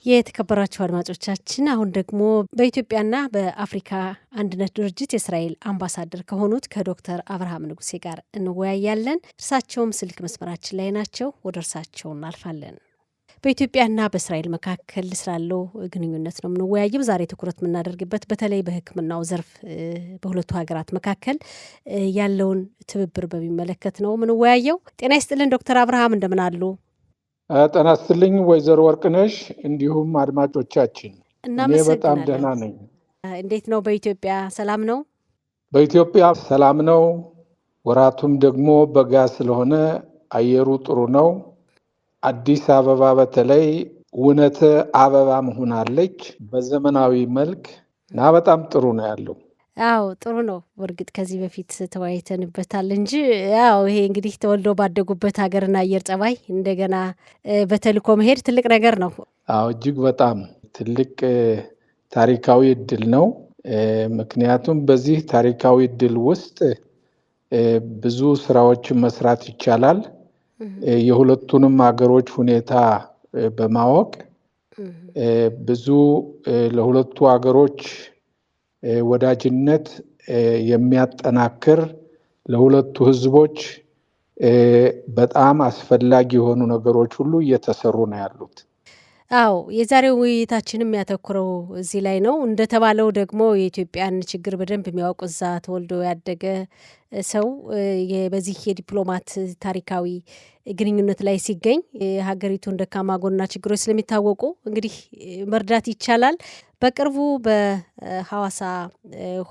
የተከበራችሁ አድማጮቻችን አሁን ደግሞ በኢትዮጵያና በአፍሪካ አንድነት ድርጅት የእስራኤል አምባሳደር ከሆኑት ከዶክተር አብርሃም ንጉሴ ጋር እንወያያለን። እርሳቸውም ስልክ መስመራችን ላይ ናቸው። ወደ እርሳቸው እናልፋለን። በኢትዮጵያና በእስራኤል መካከል ስላለው ግንኙነት ነው የምንወያየው። ዛሬ ትኩረት የምናደርግበት በተለይ በሕክምናው ዘርፍ በሁለቱ ሀገራት መካከል ያለውን ትብብር በሚመለከት ነው የምንወያየው። ጤና ይስጥልን ዶክተር አብርሃም እንደምን አሉ? ጤና ይስጥልኝ ወይዘሮ ወርቅነሽ እንዲሁም አድማጮቻችን። እኔ በጣም ደህና ነኝ። እንዴት ነው በኢትዮጵያ ሰላም ነው? በኢትዮጵያ ሰላም ነው። ወራቱም ደግሞ በጋ ስለሆነ አየሩ ጥሩ ነው። አዲስ አበባ በተለይ ውነተ አበባ መሆናለች በዘመናዊ መልክ እና በጣም ጥሩ ነው ያለው። አዎ ጥሩ ነው። በእርግጥ ከዚህ በፊት ተወያይተንበታል እንጂ ያው ይሄ እንግዲህ ተወልደው ባደጉበት ሀገርና አየር ጸባይ እንደገና በተልእኮ መሄድ ትልቅ ነገር ነው። አዎ እጅግ በጣም ትልቅ ታሪካዊ እድል ነው። ምክንያቱም በዚህ ታሪካዊ እድል ውስጥ ብዙ ስራዎችን መስራት ይቻላል። የሁለቱንም ሀገሮች ሁኔታ በማወቅ ብዙ ለሁለቱ ሀገሮች ወዳጅነት የሚያጠናክር ለሁለቱ ህዝቦች በጣም አስፈላጊ የሆኑ ነገሮች ሁሉ እየተሰሩ ነው ያሉት። አዎ የዛሬው ውይይታችንም ያተኩረው እዚህ ላይ ነው። እንደተባለው ደግሞ የኢትዮጵያን ችግር በደንብ የሚያውቅ እዛ ተወልዶ ያደገ ሰው በዚህ የዲፕሎማት ታሪካዊ ግንኙነት ላይ ሲገኝ ሀገሪቱን ደካማ ጎንና ችግሮች ስለሚታወቁ እንግዲህ መርዳት ይቻላል። በቅርቡ በሐዋሳ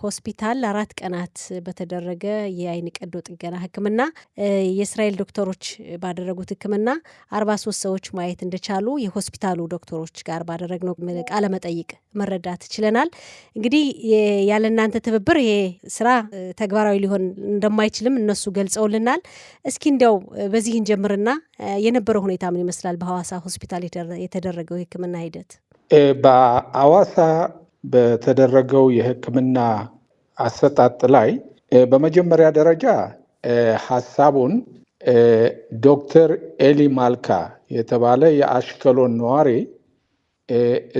ሆስፒታል 4 ቀናት በተደረገ የአይን ቀዶ ጥገና ሕክምና የእስራኤል ዶክተሮች ባደረጉት ሕክምና 43 ሰዎች ማየት እንደቻሉ የሆስፒታሉ ዶክተሮች ጋር ባደረግነው ቃለ መጠይቅ መረዳት ችለናል። እንግዲህ ያለ እናንተ ትብብር ይሄ ስራ ተግባራዊ ሊሆን እንደማይችልም እነሱ ገልጸውልናል። እስኪ እንዲያው በዚህ እንጀምርና የነበረው ሁኔታ ምን ይመስላል? በሐዋሳ ሆስፒታል የተደረገው የሕክምና ሂደት በሐዋሳ በተደረገው የህክምና አሰጣጥ ላይ በመጀመሪያ ደረጃ ሀሳቡን ዶክተር ኤሊ ማልካ የተባለ የአሽከሎን ነዋሪ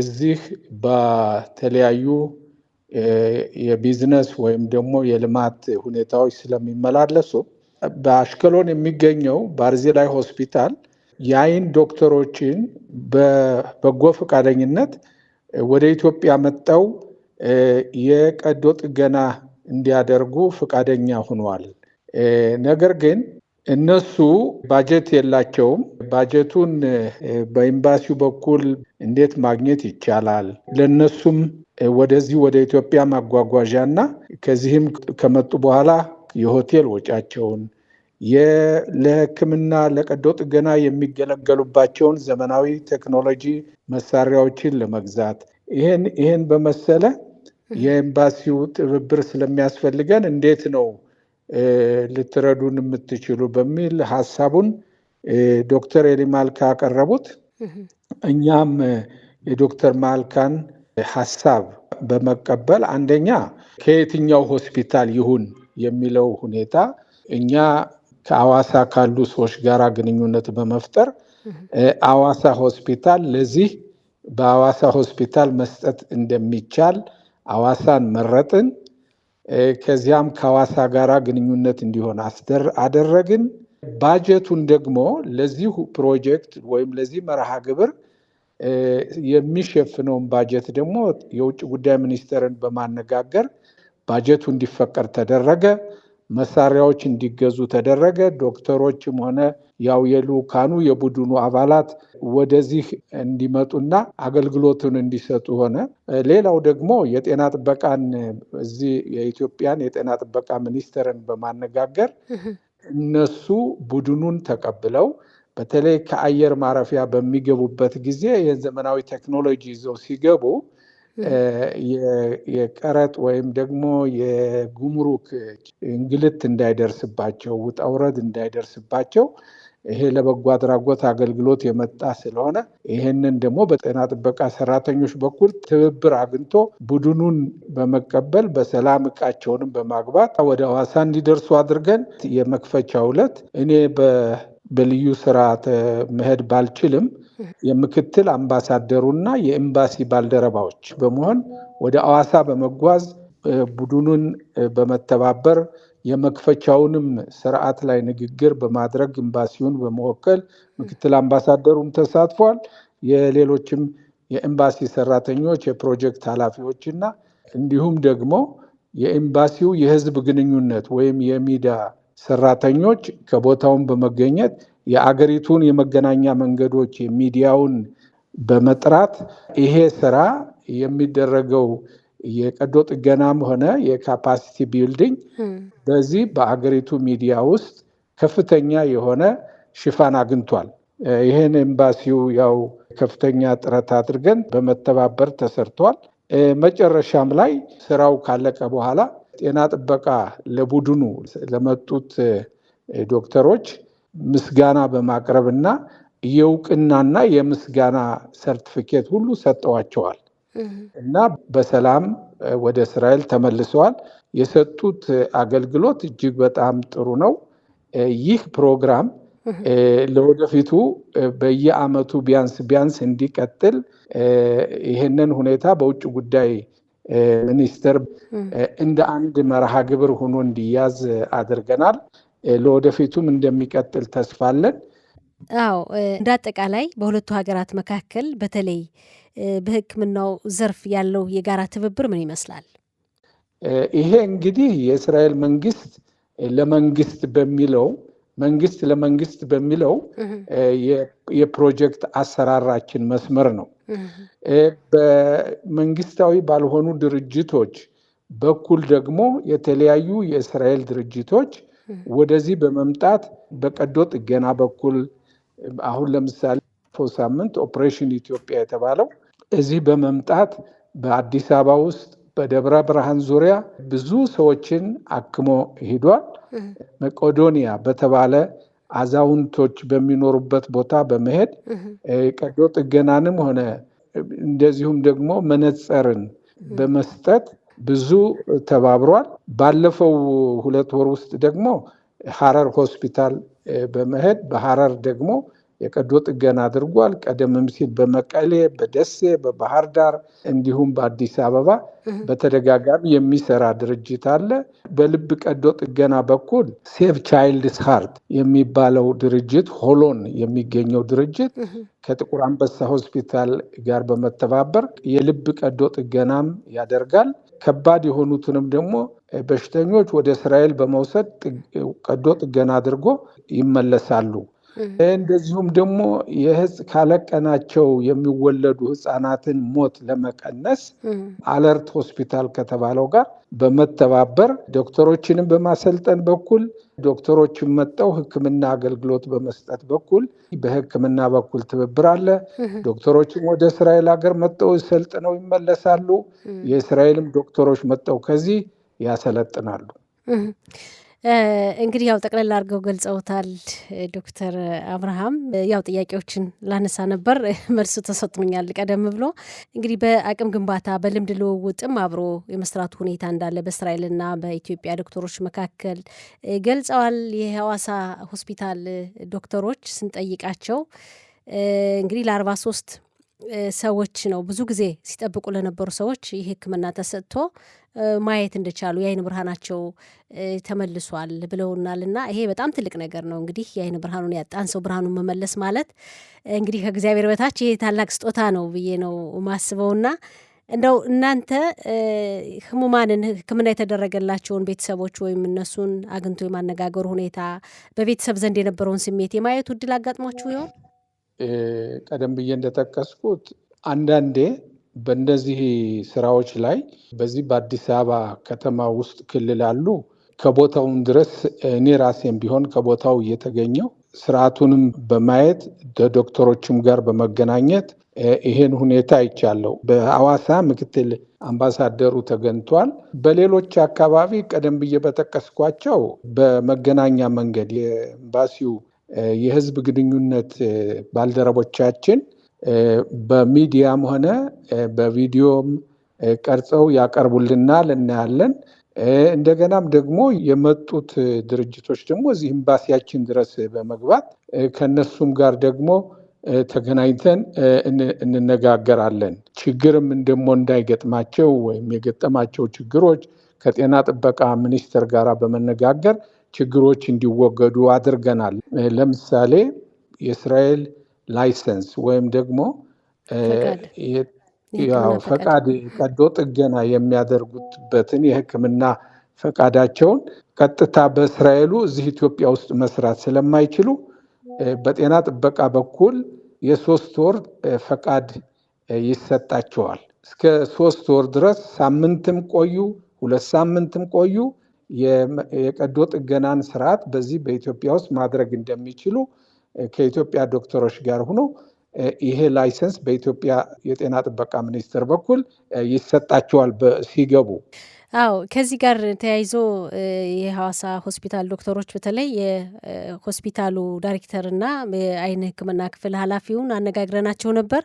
እዚህ በተለያዩ የቢዝነስ ወይም ደግሞ የልማት ሁኔታዎች ስለሚመላለሱ በአሽከሎን የሚገኘው ባርዚላይ ሆስፒታል የአይን ዶክተሮችን በበጎ ፈቃደኝነት ወደ ኢትዮጵያ መጥተው የቀዶ ጥገና እንዲያደርጉ ፈቃደኛ ሆነዋል። ነገር ግን እነሱ ባጀት የላቸውም። ባጀቱን በኤምባሲው በኩል እንዴት ማግኘት ይቻላል? ለነሱም ወደዚህ ወደ ኢትዮጵያ ማጓጓዣና ከዚህም ከመጡ በኋላ የሆቴል ወጫቸውን ለሕክምና ለቀዶ ጥገና የሚገለገሉባቸውን ዘመናዊ ቴክኖሎጂ መሳሪያዎችን ለመግዛት ይሄን በመሰለ የኤምባሲው ትብብር ስለሚያስፈልገን እንዴት ነው ልትረዱን የምትችሉ በሚል ሀሳቡን ዶክተር ኤሊ ማልካ ያቀረቡት። እኛም የዶክተር ማልካን ሀሳብ በመቀበል አንደኛ ከየትኛው ሆስፒታል ይሁን የሚለው ሁኔታ እኛ ከሐዋሳ ካሉ ሰዎች ጋር ግንኙነት በመፍጠር ሐዋሳ ሆስፒታል ለዚህ በሐዋሳ ሆስፒታል መስጠት እንደሚቻል ሐዋሳን መረጥን። ከዚያም ከሐዋሳ ጋር ግንኙነት እንዲሆን አደረግን። ባጀቱን ደግሞ ለዚህ ፕሮጀክት ወይም ለዚህ መርሃ ግብር የሚሸፍነውን ባጀት ደግሞ የውጭ ጉዳይ ሚኒስቴርን በማነጋገር ባጀቱ እንዲፈቀድ ተደረገ። መሳሪያዎች እንዲገዙ ተደረገ። ዶክተሮችም ሆነ ያው የልኡካኑ የቡድኑ አባላት ወደዚህ እንዲመጡና አገልግሎቱን እንዲሰጡ ሆነ። ሌላው ደግሞ የጤና ጥበቃን እዚህ የኢትዮጵያን የጤና ጥበቃ ሚኒስቴርን በማነጋገር እነሱ ቡድኑን ተቀብለው በተለይ ከአየር ማረፊያ በሚገቡበት ጊዜ የዘመናዊ ቴክኖሎጂ ይዘው ሲገቡ የቀረጥ ወይም ደግሞ የጉምሩክ እንግልት እንዳይደርስባቸው፣ ውጣ ውረድ እንዳይደርስባቸው ይሄ ለበጎ አድራጎት አገልግሎት የመጣ ስለሆነ ይሄንን ደግሞ በጤና ጥበቃ ሰራተኞች በኩል ትብብር አግኝቶ ቡድኑን በመቀበል በሰላም እቃቸውንም በማግባት ወደ ሐዋሳ እንዲደርሱ አድርገን የመክፈቻው ዕለት እኔ በልዩ ስራ መሄድ ባልችልም የምክትል አምባሳደሩና የኤምባሲ ባልደረባዎች በመሆን ወደ ሐዋሳ በመጓዝ ቡድኑን በመተባበር የመክፈቻውንም ስርዓት ላይ ንግግር በማድረግ ኤምባሲውን በመወከል ምክትል አምባሳደሩም ተሳትፏል። የሌሎችም የኤምባሲ ሰራተኞች፣ የፕሮጀክት ኃላፊዎችና እንዲሁም ደግሞ የኤምባሲው የህዝብ ግንኙነት ወይም የሚዲያ ሰራተኞች ከቦታውን በመገኘት የአገሪቱን የመገናኛ መንገዶች የሚዲያውን በመጥራት ይሄ ስራ የሚደረገው የቀዶ ጥገናም ሆነ የካፓሲቲ ቢልዲንግ በዚህ በአገሪቱ ሚዲያ ውስጥ ከፍተኛ የሆነ ሽፋን አግኝቷል። ይህን ኤምባሲው ያው ከፍተኛ ጥረት አድርገን በመተባበር ተሰርቷል። መጨረሻም ላይ ስራው ካለቀ በኋላ ጤና ጥበቃ ለቡድኑ ለመጡት ዶክተሮች ምስጋና በማቅረብና የእውቅናና የምስጋና ሰርቲፊኬት ሁሉ ሰጠዋቸዋል እና በሰላም ወደ እስራኤል ተመልሰዋል። የሰጡት አገልግሎት እጅግ በጣም ጥሩ ነው። ይህ ፕሮግራም ለወደፊቱ በየዓመቱ ቢያንስ እንዲቀጥል ይህንን ሁኔታ በውጭ ጉዳይ ሚኒስቴር እንደ አንድ መርሃ ግብር ሆኖ እንዲያዝ አድርገናል። ለወደፊቱም እንደሚቀጥል ተስፋ አለን። አዎ፣ እንደ አጠቃላይ በሁለቱ ሀገራት መካከል በተለይ በሕክምናው ዘርፍ ያለው የጋራ ትብብር ምን ይመስላል? ይሄ እንግዲህ የእስራኤል መንግስት ለመንግስት በሚለው የፕሮጀክት አሰራራችን መስመር ነው። በመንግስታዊ ባልሆኑ ድርጅቶች በኩል ደግሞ የተለያዩ የእስራኤል ድርጅቶች ወደዚህ በመምጣት በቀዶ ጥገና በኩል አሁን ለምሳሌ ሳምንት ኦፕሬሽን ኢትዮጵያ የተባለው እዚህ በመምጣት በአዲስ አበባ ውስጥ በደብረ ብርሃን ዙሪያ ብዙ ሰዎችን አክሞ ሂዷል። መቄዶንያ በተባለ አዛውንቶች በሚኖሩበት ቦታ በመሄድ ቀዶ ጥገናንም ሆነ እንደዚሁም ደግሞ መነጽርን በመስጠት ብዙ ተባብሯል። ባለፈው 2 ወር ውስጥ ደግሞ ሐረር ሆስፒታል በመሄድ በሐረር ደግሞ የቀዶ ጥገና አድርጓል። ቀደምም ሲል በመቀሌ፣ በደሴ፣ በባህር ዳር እንዲሁም በአዲስ አበባ በተደጋጋሚ የሚሰራ ድርጅት አለ። በልብ ቀዶ ጥገና በኩል ሴቭ ቻይልድስ ሃርት የሚባለው ድርጅት ሆሎን የሚገኘው ድርጅት ከጥቁር አንበሳ ሆስፒታል ጋር በመተባበር የልብ ቀዶ ጥገናም ያደርጋል። ከባድ የሆኑትንም ደግሞ በሽተኞች ወደ እስራኤል በመውሰድ ቀዶ ጥገና አድርጎ ይመለሳሉ። እንደዚሁም ደግሞ ካለቀናቸው የሚወለዱ ህፃናትን ሞት ለመቀነስ አለርት ሆስፒታል ከተባለው ጋር በመተባበር ዶክተሮችንም በማሰልጠን በኩል ዶክተሮችን መጠው ሕክምና አገልግሎት በመስጠት በኩል በሕክምና በኩል ትብብር አለ። ዶክተሮችም ወደ እስራኤል ሀገር መጠው ሰልጥነው ይመለሳሉ። የእስራኤልም ዶክተሮች መጠው ከዚህ ያሰለጥናሉ። እንግዲህ ያው ጠቅለል አድርገው ገልጸውታል ዶክተር አብርሃም። ያው ጥያቄዎችን ላነሳ ነበር መልሱ ተሰጥቶኛል ቀደም ብሎ። እንግዲህ በአቅም ግንባታ በልምድ ልውውጥም አብሮ የመስራቱ ሁኔታ እንዳለ በእስራኤልና በኢትዮጵያ ዶክተሮች መካከል ገልጸዋል። የሐዋሳ ሆስፒታል ዶክተሮች ስንጠይቃቸው እንግዲህ ለ43 ሰዎች ነው ብዙ ጊዜ ሲጠብቁ ለነበሩ ሰዎች ይህ ሕክምና ተሰጥቶ ማየት እንደቻሉ የአይን ብርሃናቸው ተመልሷል ብለውናል። እና ይሄ በጣም ትልቅ ነገር ነው። እንግዲህ የአይን ብርሃኑን ያጣን ሰው ብርሃኑን መመለስ ማለት እንግዲህ ከእግዚአብሔር በታች ይሄ ታላቅ ስጦታ ነው ብዬ ነው ማስበውና እንደው እናንተ ህሙማንን ሕክምና የተደረገላቸውን ቤተሰቦች ወይም እነሱን አግኝቶ የማነጋገሩ ሁኔታ በቤተሰብ ዘንድ የነበረውን ስሜት የማየቱ እድል አጋጥሟችሁ ይሆን? ቀደም ብዬ እንደጠቀስኩት አንዳንዴ በእነዚህ ስራዎች ላይ በዚህ በአዲስ አበባ ከተማ ውስጥ ክልል አሉ ከቦታውን ድረስ እኔ ራሴም ቢሆን ከቦታው እየተገኘው ስርዓቱንም በማየት ዶክተሮችም ጋር በመገናኘት ይሄን ሁኔታ አይቻለሁ። በሐዋሳ ምክትል አምባሳደሩ ተገኝቷል። በሌሎች አካባቢ ቀደም ብዬ በጠቀስኳቸው በመገናኛ መንገድ የኤምባሲው የህዝብ ግንኙነት ባልደረቦቻችን በሚዲያም ሆነ በቪዲዮም ቀርጸው ያቀርቡልናል፣ እናያለን። እንደገናም ደግሞ የመጡት ድርጅቶች ደግሞ እዚህ ኤምባሲያችን ድረስ በመግባት ከነሱም ጋር ደግሞ ተገናኝተን እንነጋገራለን። ችግርም ደግሞ እንዳይገጥማቸው ወይም የገጠማቸው ችግሮች ከጤና ጥበቃ ሚኒስቴር ጋር በመነጋገር ችግሮች እንዲወገዱ አድርገናል። ለምሳሌ የእስራኤል ላይሰንስ ወይም ደግሞ ፈቃድ ቀዶ ጥገና የሚያደርጉበትን የሕክምና ፈቃዳቸውን ቀጥታ በእስራኤሉ እዚህ ኢትዮጵያ ውስጥ መስራት ስለማይችሉ በጤና ጥበቃ በኩል የ3 ወር ፈቃድ ይሰጣቸዋል። እስከ 3 ወር ድረስ ሳምንትም ቆዩ 2 ሳምንትም ቆዩ የቀዶ ጥገናን ስርዓት በዚህ በኢትዮጵያ ውስጥ ማድረግ እንደሚችሉ ከኢትዮጵያ ዶክተሮች ጋር ሆኖ ይሄ ላይሰንስ በኢትዮጵያ የጤና ጥበቃ ሚኒስቴር በኩል ይሰጣቸዋል ሲገቡ። አዎ ከዚህ ጋር ተያይዞ የሐዋሳ ሆስፒታል ዶክተሮች በተለይ የሆስፒታሉ ዳይሬክተርና የአይን ሕክምና ክፍል ኃላፊውን አነጋግረናቸው ነበር።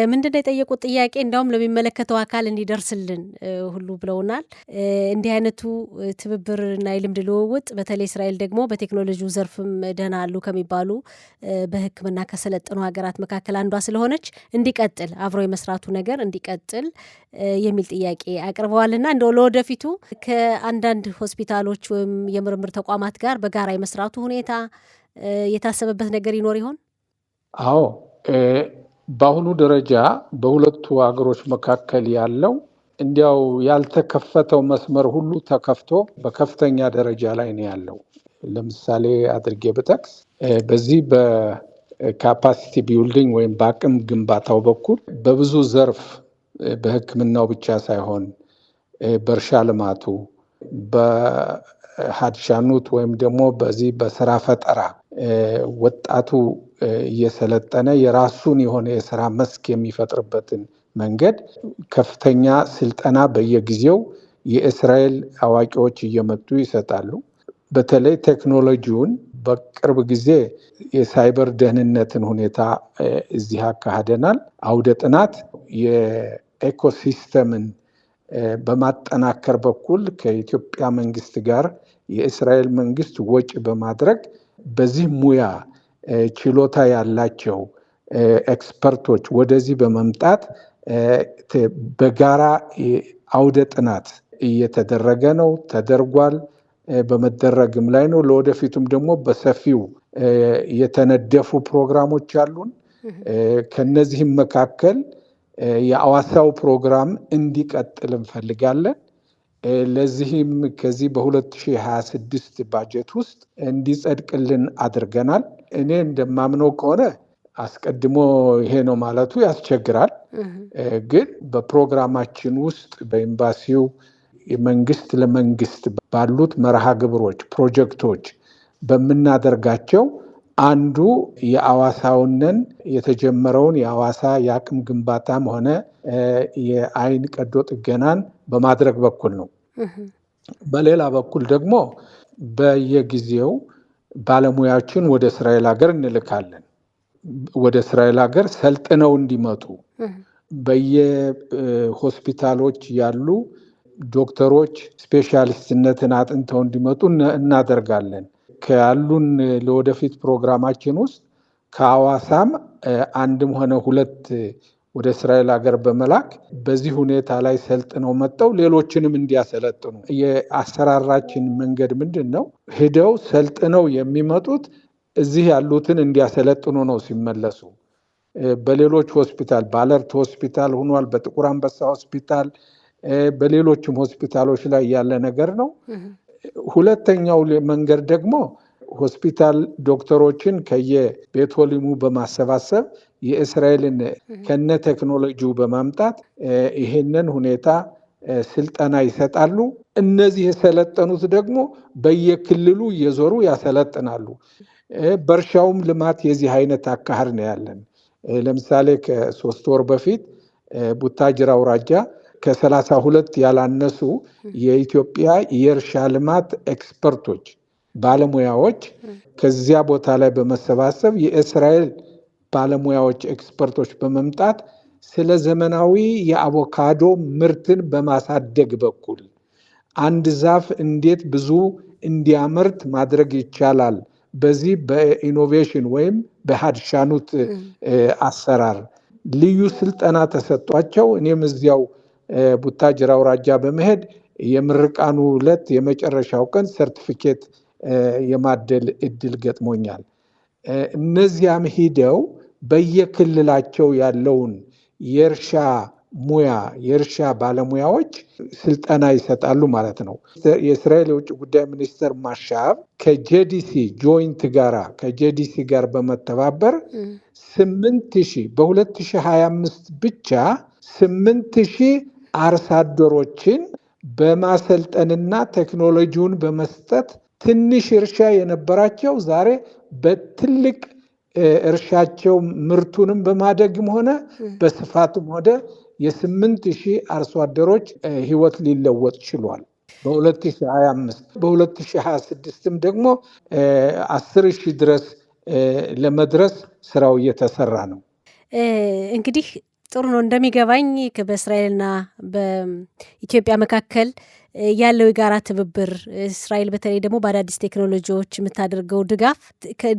ምንድነው የጠየቁት ጥያቄ? እንዲያውም ለሚመለከተው አካል እንዲደርስልን ሁሉ ብለውናል። እንዲህ አይነቱ ትብብርና የልምድ ልውውጥ በተለይ እስራኤል ደግሞ በቴክኖሎጂው ዘርፍም ደህና አሉ ከሚባሉ በሕክምና ከሰለጠኑ ሀገራት መካከል አንዷ ስለሆነች እንዲቀጥል አብሮ የመስራቱ ነገር እንዲቀጥል የሚል ጥያቄ አቅርበዋልና እንደው ለወደፊቱ ከአንዳንድ ሆስፒታሎች ወይም የምርምር ተቋማት ጋር በጋራ የመስራቱ ሁኔታ የታሰበበት ነገር ይኖር ይሆን? አዎ በአሁኑ ደረጃ በሁለቱ ሀገሮች መካከል ያለው እንዲያው ያልተከፈተው መስመር ሁሉ ተከፍቶ በከፍተኛ ደረጃ ላይ ነው ያለው። ለምሳሌ አድርጌ ብጠቅስ በዚህ በካፓሲቲ ቢልዲንግ ወይም በአቅም ግንባታው በኩል በብዙ ዘርፍ በሕክምናው ብቻ ሳይሆን በእርሻ ልማቱ፣ በሀድሻኑት ወይም ደግሞ በዚህ በስራ ፈጠራ ወጣቱ እየሰለጠነ የራሱን የሆነ የስራ መስክ የሚፈጥርበትን መንገድ ከፍተኛ ስልጠና በየጊዜው የእስራኤል አዋቂዎች እየመጡ ይሰጣሉ። በተለይ ቴክኖሎጂውን በቅርብ ጊዜ የሳይበር ደህንነትን ሁኔታ እዚህ አካሂደናል። አውደ ጥናት የኤኮሲስተምን በማጠናከር በኩል ከኢትዮጵያ መንግስት ጋር የእስራኤል መንግስት ወጪ በማድረግ በዚህ ሙያ ችሎታ ያላቸው ኤክስፐርቶች ወደዚህ በመምጣት በጋራ አውደ ጥናት እየተደረገ ነው፣ ተደርጓል፣ በመደረግም ላይ ነው። ለወደፊቱም ደግሞ በሰፊው የተነደፉ ፕሮግራሞች አሉን። ከነዚህም መካከል የሐዋሳው ፕሮግራም እንዲቀጥል እንፈልጋለን። ለዚህም ከዚህ በ2026 ባጀት ውስጥ እንዲጸድቅልን አድርገናል። እኔ እንደማምነው ከሆነ አስቀድሞ ይሄ ነው ማለቱ ያስቸግራል። ግን በፕሮግራማችን ውስጥ በኤምባሲው የመንግስት ለመንግስት ባሉት መርሃ ግብሮች፣ ፕሮጀክቶች በምናደርጋቸው አንዱ የሐዋሳውንን የተጀመረውን የሐዋሳ የአቅም ግንባታም ሆነ የአይን ቀዶ ጥገናን በማድረግ በኩል ነው። በሌላ በኩል ደግሞ በየጊዜው ባለሙያዎችን ወደ እስራኤል ሀገር እንልካለን። ወደ እስራኤል ሀገር ሰልጥነው እንዲመጡ በየሆስፒታሎች ያሉ ዶክተሮች ስፔሻሊስትነትን አጥንተው እንዲመጡ እናደርጋለን። ካሉን ለወደፊት ፕሮግራማችን ውስጥ ከሐዋሳም አንድም ሆነ 2 ወደ እስራኤል ሀገር በመላክ በዚህ ሁኔታ ላይ ሰልጥነው መጥተው ሌሎችንም እንዲያሰለጥኑ። የአሰራራችን መንገድ ምንድን ነው? ሄደው ሰልጥነው የሚመጡት እዚህ ያሉትን እንዲያሰለጥኑ ነው። ሲመለሱ በሌሎች ሆስፒታል በአለርት ሆስፒታል ሆኗል፣ በጥቁር አንበሳ ሆስፒታል፣ በሌሎችም ሆስፒታሎች ላይ ያለ ነገር ነው። ሁለተኛው መንገድ ደግሞ ሆስፒታል ዶክተሮችን ከየቤቶሊሙ በማሰባሰብ የእስራኤልን ከነ ቴክኖሎጂው በማምጣት ይሄንን ሁኔታ ስልጠና ይሰጣሉ። እነዚህ የሰለጠኑት ደግሞ በየክልሉ እየዞሩ ያሰለጥናሉ። በእርሻውም ልማት የዚህ አይነት አካሄድ ነው ያለን። ለምሳሌ ከ3 ወር በፊት ቡታጅራ አውራጃ ከ32 ያላነሱ የኢትዮጵያ የእርሻ ልማት ኤክስፐርቶች ባለሙያዎች ከዚያ ቦታ ላይ በመሰባሰብ የእስራኤል ባለሙያዎች ኤክስፐርቶች በመምጣት ስለ ዘመናዊ የአቮካዶ ምርትን በማሳደግ በኩል አንድ ዛፍ እንዴት ብዙ እንዲያመርት ማድረግ ይቻላል በዚህ በኢኖቬሽን ወይም በሀድሻኑት አሰራር ልዩ ስልጠና ተሰጧቸው። እኔም እዚያው ቡታጅራ አውራጃ በመሄድ የምርቃኑ ዕለት የመጨረሻው ቀን ሰርቲፊኬት የማደል እድል ገጥሞኛል። እነዚያም ሂደው በየክልላቸው ያለውን የእርሻ ሙያ የእርሻ ባለሙያዎች ስልጠና ይሰጣሉ ማለት ነው። የእስራኤል የውጭ ጉዳይ ሚኒስትር ማሻብ ከጄዲሲ ጋር በመተባበር 8,000 በ2025 ብቻ 8,000 አርሶ አደሮችን በማሰልጠንና ቴክኖሎጂውን በመስጠት ትንሽ እርሻ የነበራቸው ዛሬ በትልቅ እርሻቸው ምርቱንም በማደግም ሆነ በስፋትም ሆነ የ8,000 አርሶ አደሮች ህይወት ሊለወጥ ችሏል በ2025። በ2026ም ደግሞ 10,000 ድረስ ለመድረስ ስራው እየተሰራ ነው። እንግዲህ ጥሩ ነው። እንደሚገባኝ በእስራኤልና በኢትዮጵያ መካከል ያለው የጋራ ትብብር እስራኤል በተለይ ደግሞ በአዳዲስ ቴክኖሎጂዎች የምታደርገው ድጋፍ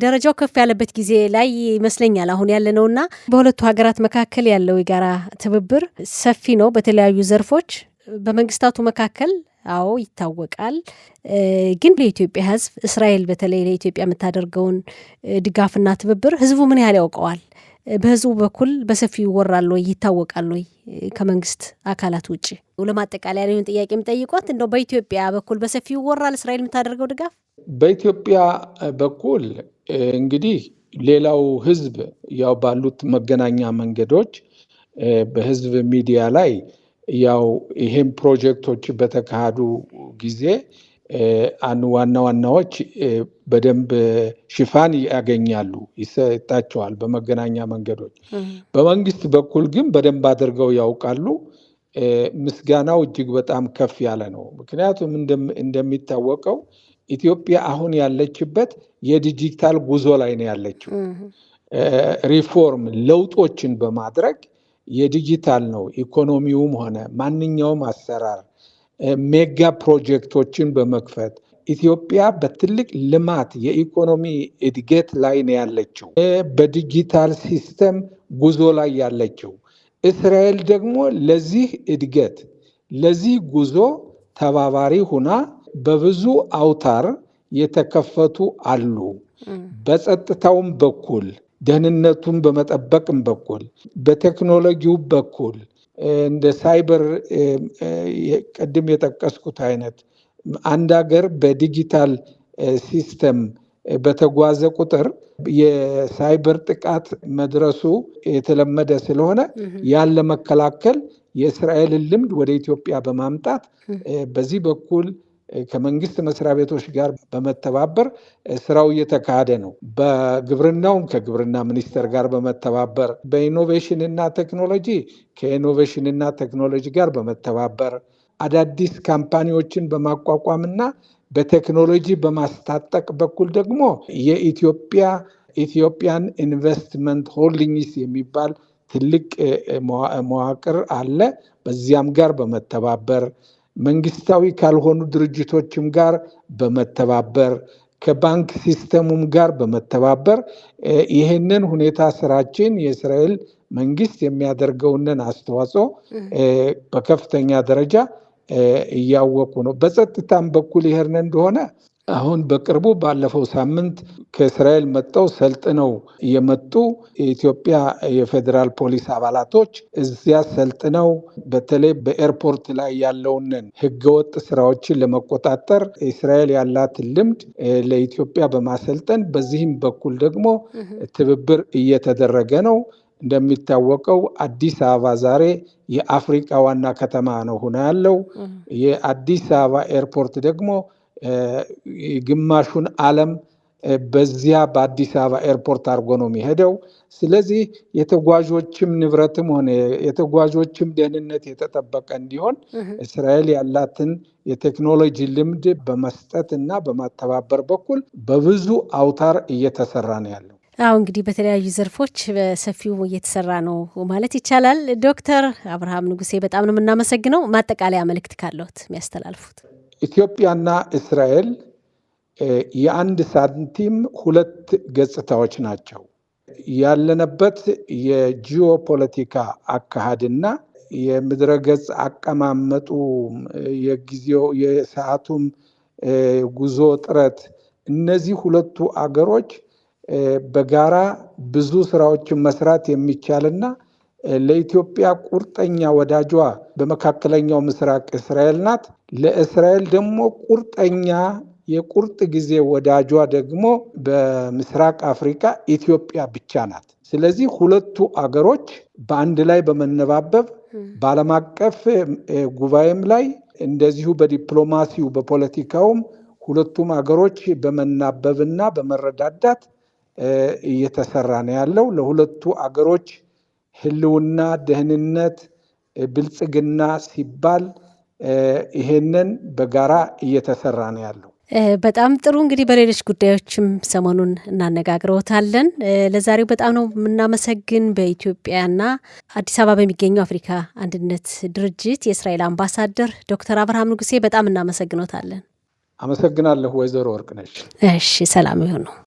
ደረጃው ከፍ ያለበት ጊዜ ላይ ይመስለኛል አሁን ያለነውና በሁለቱ ሀገራት መካከል ያለው የጋራ ትብብር ሰፊ ነው በተለያዩ ዘርፎች። በመንግስታቱ መካከል አዎ ይታወቃል። ግን ለኢትዮጵያ ሕዝብ እስራኤል በተለይ ለኢትዮጵያ የምታደርገውን ድጋፍና ትብብር ሕዝቡ ምን ያህል ያውቀዋል? በሕዝቡ በኩል በሰፊው ይወራል ወይ ይታወቃል ወይ? ከመንግስት አካላት ውጭ ለማጠቃለያ ሊሆን ጥያቄ የምጠይቋት እንደው በኢትዮጵያ በኩል በሰፊው ይወራል እስራኤል የምታደርገው ድጋፍ? በኢትዮጵያ በኩል እንግዲህ ሌላው ሕዝብ ያው ባሉት መገናኛ መንገዶች በሕዝብ ሚዲያ ላይ ያው ይሄም ፕሮጀክቶች በተካሄዱ ጊዜ ዋና ዋናዎች በደንብ ሽፋን ያገኛሉ፣ ይሰጣቸዋል በመገናኛ መንገዶች። በመንግስት በኩል ግን በደንብ አድርገው ያውቃሉ። ምስጋናው እጅግ በጣም ከፍ ያለ ነው። ምክንያቱም እንደሚታወቀው ኢትዮጵያ አሁን ያለችበት የዲጂታል ጉዞ ላይ ነው ያለችው። ሪፎርም ለውጦችን በማድረግ የዲጂታል ነው ኢኮኖሚውም ሆነ ማንኛውም አሰራር ሜጋ ፕሮጀክቶችን በመክፈት ኢትዮጵያ በትልቅ ልማት የኢኮኖሚ እድገት ላይ ነው ያለችው፣ በዲጂታል ሲስተም ጉዞ ላይ ያለችው። እስራኤል ደግሞ ለዚህ እድገት ለዚህ ጉዞ ተባባሪ ሁና በብዙ አውታር የተከፈቱ አሉ። በጸጥታውም በኩል ደህንነቱን በመጠበቅም በኩል በቴክኖሎጂው በኩል እንደ ሳይበር ቅድም የጠቀስኩት አይነት አንድ ሀገር በዲጂታል ሲስተም በተጓዘ ቁጥር የሳይበር ጥቃት መድረሱ የተለመደ ስለሆነ ያን ለመከላከል የእስራኤልን ልምድ ወደ ኢትዮጵያ በማምጣት በዚህ በኩል ከመንግስት መስሪያ ቤቶች ጋር በመተባበር ስራው እየተካሄደ ነው። በግብርናውም ከግብርና ሚኒስቴር ጋር በመተባበር በኢኖቬሽንና ቴክኖሎጂ ከኢኖቬሽንና ቴክኖሎጂ ጋር በመተባበር አዳዲስ ካምፓኒዎችን በማቋቋምና በቴክኖሎጂ በማስታጠቅ በኩል ደግሞ የኢትዮጵያን ኢንቨስትመንት ሆልዲንግስ የሚባል ትልቅ መዋቅር አለ። በዚያም ጋር በመተባበር መንግስታዊ ካልሆኑ ድርጅቶችም ጋር በመተባበር ከባንክ ሲስተሙም ጋር በመተባበር ይህንን ሁኔታ ስራችን የእስራኤል መንግስት የሚያደርገውንን አስተዋጽኦ በከፍተኛ ደረጃ እያወቁ ነው። በጸጥታም በኩል ይሄን እንደሆነ አሁን በቅርቡ ባለፈው ሳምንት ከእስራኤል መጥተው ሰልጥነው የመጡ የኢትዮጵያ የፌዴራል ፖሊስ አባላቶች እዚያ ሰልጥነው በተለይ በኤርፖርት ላይ ያለውን ህገወጥ ስራዎችን ለመቆጣጠር እስራኤል ያላትን ልምድ ለኢትዮጵያ በማሰልጠን በዚህም በኩል ደግሞ ትብብር እየተደረገ ነው። እንደሚታወቀው አዲስ አበባ ዛሬ የአፍሪካ ዋና ከተማ ነው ሆና ያለው። የአዲስ አበባ ኤርፖርት ደግሞ ግማሹን ዓለም በዚያ በአዲስ አበባ ኤርፖርት አድርጎ ነው የሚሄደው። ስለዚህ የተጓዦችም ንብረትም ሆነ የተጓዦችም ደህንነት የተጠበቀ እንዲሆን እስራኤል ያላትን የቴክኖሎጂ ልምድ በመስጠት እና በማተባበር በኩል በብዙ አውታር እየተሰራ ነው ያለው። አዎ እንግዲህ በተለያዩ ዘርፎች በሰፊው እየተሰራ ነው ማለት ይቻላል። ዶክተር አብርሃም ንጉሴ በጣም ነው የምናመሰግነው። ማጠቃለያ መልእክት ካለዎት የሚያስተላልፉት? ኢትዮጵያና እስራኤል የአንድ ሳንቲም ሁለት ገጽታዎች ናቸው። ያለንበት የጂኦፖለቲካ አካሄድና የምድረ ገጽ አቀማመጡ የጊዜው የሰዓቱም ጉዞ ጥረት እነዚህ ሁለቱ አገሮች በጋራ ብዙ ስራዎችን መስራት የሚቻልና ለኢትዮጵያ ቁርጠኛ ወዳጇ በመካከለኛው ምስራቅ እስራኤል ናት። ለእስራኤል ደግሞ ቁርጠኛ የቁርጥ ጊዜ ወዳጇ ደግሞ በምስራቅ አፍሪካ ኢትዮጵያ ብቻ ናት። ስለዚህ ሁለቱ አገሮች በአንድ ላይ በመነባበብ በዓለም አቀፍ ጉባኤም ላይ እንደዚሁ በዲፕሎማሲው በፖለቲካውም ሁለቱም አገሮች በመናበብና በመረዳዳት እየተሰራ ነው ያለው። ለሁለቱ አገሮች ህልውና፣ ደህንነት፣ ብልጽግና ሲባል ይሄንን በጋራ እየተሰራ ነው ያለው። በጣም ጥሩ። እንግዲህ በሌሎች ጉዳዮችም ሰሞኑን እናነጋግረውታለን። ለዛሬው በጣም ነው የምናመሰግን። በኢትዮጵያና አዲስ አበባ በሚገኘው አፍሪካ አንድነት ድርጅት የእስራኤል አምባሳደር ዶክተር አብርሃም ንጉሴ በጣም እናመሰግኖታለን። አመሰግናለሁ ወይዘሮ ወርቅነሽ። እሺ፣ ሰላም ይሁኑ።